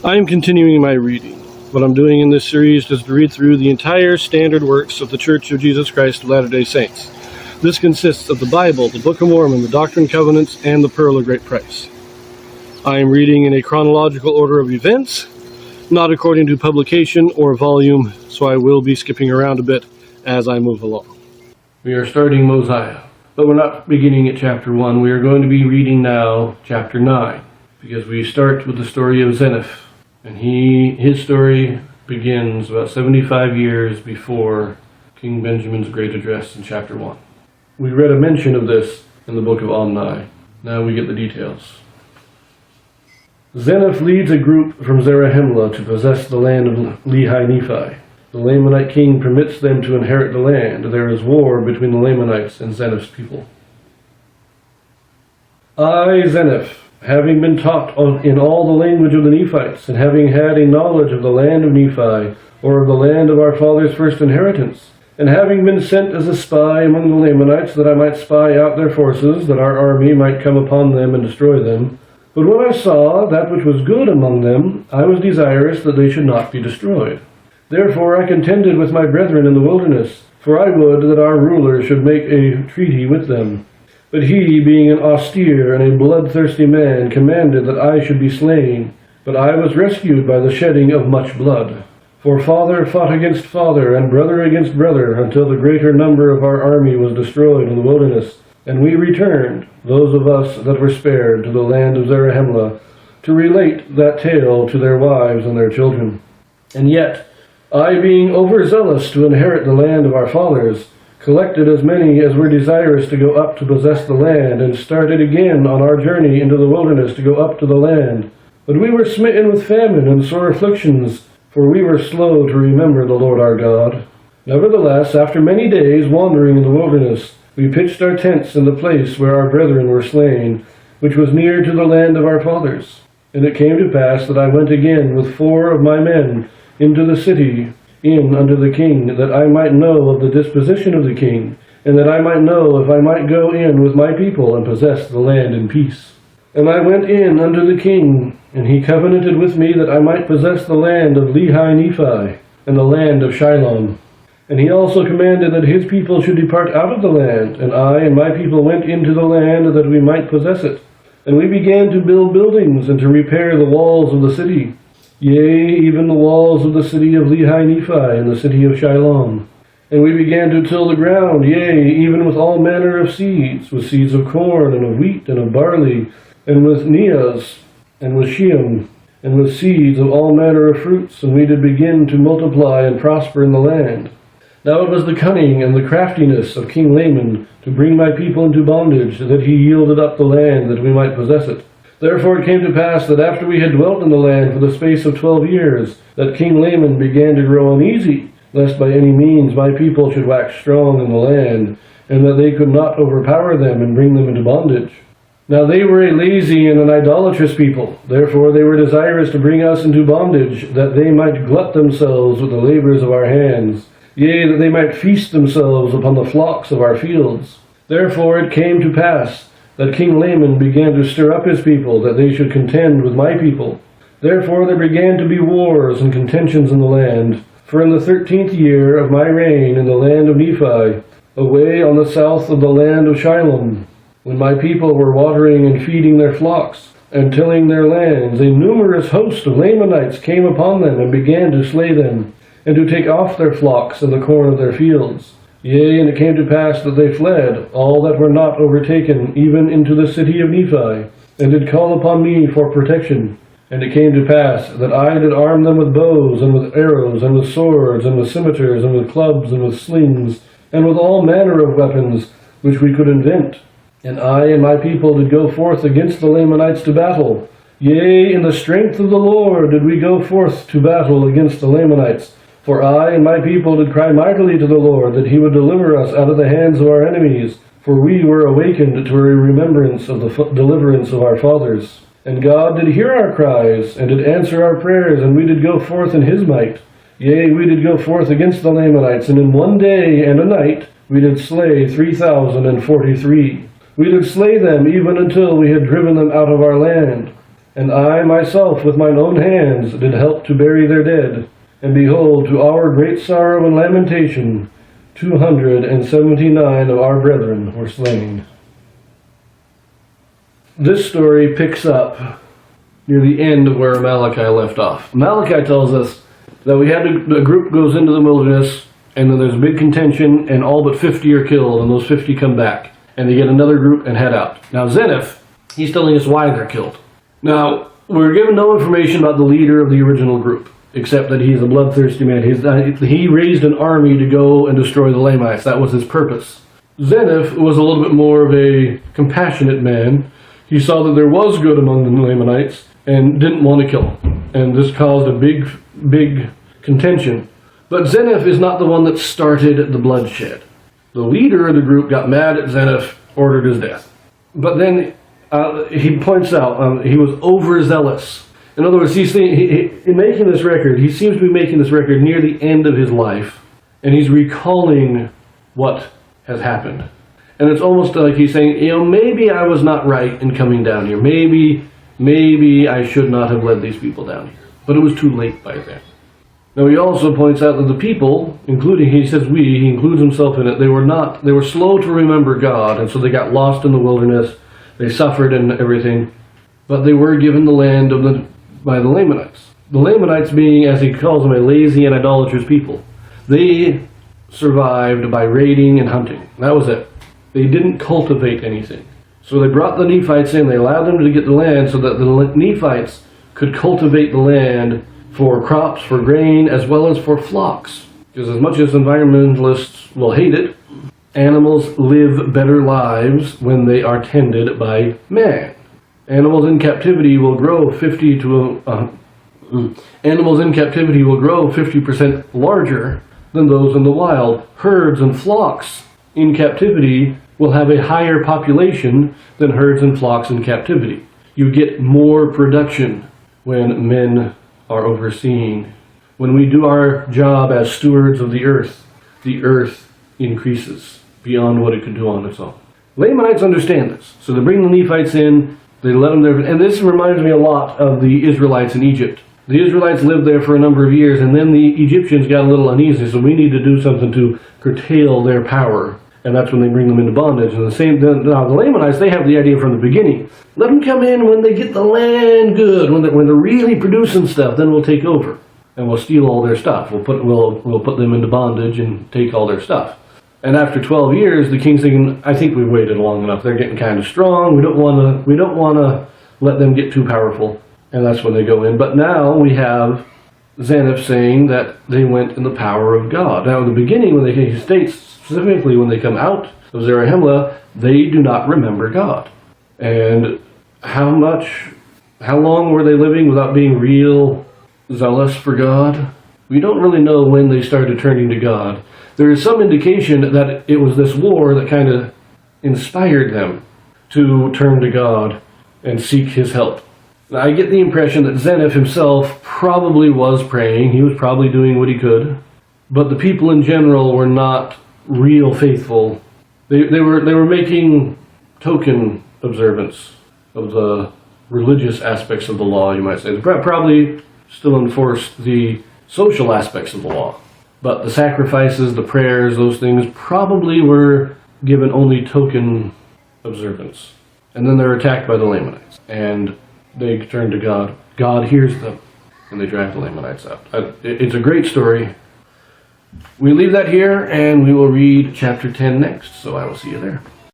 I am continuing my reading. What I'm doing in this series is to read through the entire standard works of the Church of Jesus Christ of Latter-day Saints. This consists of the Bible, the Book of Mormon, the Doctrine and Covenants, and the Pearl of Great Price. I am reading in a chronological order of events, not according to publication or volume, so I will be skipping around a bit as I move along. We are starting Mosiah, but we're not beginning at chapter 1. We are going to be reading now chapter 9, because we start with the story of Zeniff, and his story begins about 75 years before King Benjamin's great address in chapter 1. We read a mention of this in the book of Omni. Now we get the details. Zeniff leads a group from Zarahemla to possess the land of Lehi-Nephi. The Lamanite king permits them to inherit the land. There is war between the Lamanites and Zeniff's people. I, Zeniff, having been taught in all the language of the Nephites, and having had a knowledge of the land of Nephi, or of the land of our father's first inheritance, and having been sent as a spy among the Lamanites, that I might spy out their forces, that our army might come upon them and destroy them. But when I saw that which was good among them, I was desirous that they should not be destroyed. Therefore I contended with my brethren in the wilderness, for I would that our ruler should make a treaty with them. But he, being an austere and a bloodthirsty man, commanded that I should be slain. But I was rescued by the shedding of much blood. For father fought against father, and brother against brother, until the greater number of our army was destroyed in the wilderness. And we returned, those of us that were spared, to the land of Zarahemla, to relate that tale to their wives and their children. And yet, I, being overzealous to inherit the land of our fathers, collected as many as were desirous to go up to possess the land, and started again on our journey into the wilderness to go up to the land. But we were smitten with famine and sore afflictions, for we were slow to remember the Lord our God. Nevertheless, after many days wandering in the wilderness, we pitched our tents in the place where our brethren were slain, which was near to the land of our fathers. And it came to pass that I went again with 4 of my men into the city, in unto the king, that I might know of the disposition of the king, and that I might know if I might go in with my people and possess the land in peace. And I went in unto the king, and he covenanted with me that I might possess the land of Lehi-Nephi, and the land of Shilom. And he also commanded that his people should depart out of the land, and I and my people went into the land that we might possess it. And we began to build buildings, and to repair the walls of the city. Yea, even the walls of the city of Lehi-Nephi and the city of Shilom. And we began to till the ground, yea, even with all manner of seeds, with seeds of corn, and of wheat, and of barley, and with neas, and with sheum, and with seeds of all manner of fruits, and we did begin to multiply and prosper in the land. Now it was the cunning and the craftiness of King Laman to bring my people into bondage, that he yielded up the land that we might possess it. Therefore it came to pass that after we had dwelt in the land for the space of 12 years, that King Laman began to grow uneasy, lest by any means my people should wax strong in the land, and that they could not overpower them and bring them into bondage. Now they were a lazy and an idolatrous people, therefore they were desirous to bring us into bondage, that they might glut themselves with the labors of our hands, yea, that they might feast themselves upon the flocks of our fields. Therefore it came to pass that King Laman began to stir up his people, that they should contend with my people. Therefore there began to be wars and contentions in the land. For in the 13th year of my reign in the land of Nephi, away on the south of the land of Shilom, when my people were watering and feeding their flocks, and tilling their lands, a numerous host of Lamanites came upon them, and began to slay them, and to take off their flocks and the corn of their fields. Yea, and it came to pass that they fled, all that were not overtaken, even into the city of Nephi, and did call upon me for protection. And it came to pass that I did arm them with bows, and with arrows, and with swords, and with scimitars, and with clubs, and with slings, and with all manner of weapons which we could invent. And I and my people did go forth against the Lamanites to battle. Yea, in the strength of the Lord did we go forth to battle against the Lamanites. For I and my people did cry mightily to the Lord, that he would deliver us out of the hands of our enemies. For we were awakened to a remembrance of the deliverance of our fathers. And God did hear our cries, and did answer our prayers, and we did go forth in his might. Yea, we did go forth against the Lamanites, and in one day and a night we did slay 3,043. We did slay them even until we had driven them out of our land. And I myself with mine own hands did help to bury their dead. And behold, to our great sorrow and lamentation, 279 of our brethren were slain. This story picks up near the end of where Malachi left off. Malachi tells us that a group goes into the wilderness, and then there's a big contention, and all but 50 are killed, and those 50 come back. And they get another group and head out. Now Zeniff, he's telling us why they're killed. Now, we're given no information about the leader of the original group, except that he's a bloodthirsty man. He raised an army to go and destroy the Lamanites. That was his purpose. Zeniff was a little bit more of a compassionate man. He saw that there was good among the Lamanites and didn't want to kill them. And this caused a big contention. But Zeniff is not the one that started the bloodshed. The leader of the group got mad at Zeniff, ordered his death. But then he points out he was overzealous. In other words, in making this record, he seems to be making this record near the end of his life, and he's recalling what has happened. And it's almost like he's saying, maybe I was not right in coming down here. Maybe I should not have led these people down here. But it was too late by then. Now he also points out that the people, he says he includes himself in it, they were slow to remember God, and so they got lost in the wilderness. They suffered and everything, but they were given the land by the Lamanites. The Lamanites being, as he calls them, a lazy and idolatrous people. They survived by raiding and hunting. That was it. They didn't cultivate anything. So they brought the Nephites in, they allowed them to get the land so that the Nephites could cultivate the land for crops, for grain, as well as for flocks. Because as much as environmentalists will hate it, animals live better lives when they are tended by man. Animals in captivity will grow 50% larger than those in the wild. Herds and flocks in captivity will have a higher population than herds and flocks in captivity. You get more production when men are overseeing. When we do our job as stewards of the earth increases beyond what it could do on its own. Lamanites understand this, so they bring the Nephites in, they let them there, and this reminds me a lot of the Israelites in Egypt. The Israelites lived there for a number of years, and then the Egyptians got a little uneasy, so we need to do something to curtail their power, and that's when they bring them into bondage. And now the Lamanites, they have the idea from the beginning. Let them come in when they get the land good, when they're really producing stuff, then we'll take over, and we'll steal all their stuff. We'll put them into bondage and take all their stuff. And after 12 years, the king's thinking, I think we've waited long enough. They're getting kind of strong. We don't want to let them get too powerful. And that's when they go in. But now we have Zeniff saying that they went in the power of God. Now in the beginning, he states specifically when they come out of Zarahemla, they do not remember God. And how long were they living without being real zealous for God? We don't really know when they started turning to God. There is some indication that it was this war that kind of inspired them to turn to God and seek his help. Now, I get the impression that Zeniff himself probably was praying. He was probably doing what he could. But the people in general were not real faithful. They were making token observance of the religious aspects of the law, you might say. They probably still enforced the social aspects of the law. But the sacrifices, the prayers, those things probably were given only token observance. And then they're attacked by the Lamanites. And they turn to God. God hears them. And they drive the Lamanites out. It's a great story. We leave that here, and we will read chapter 10 next. So I will see you there.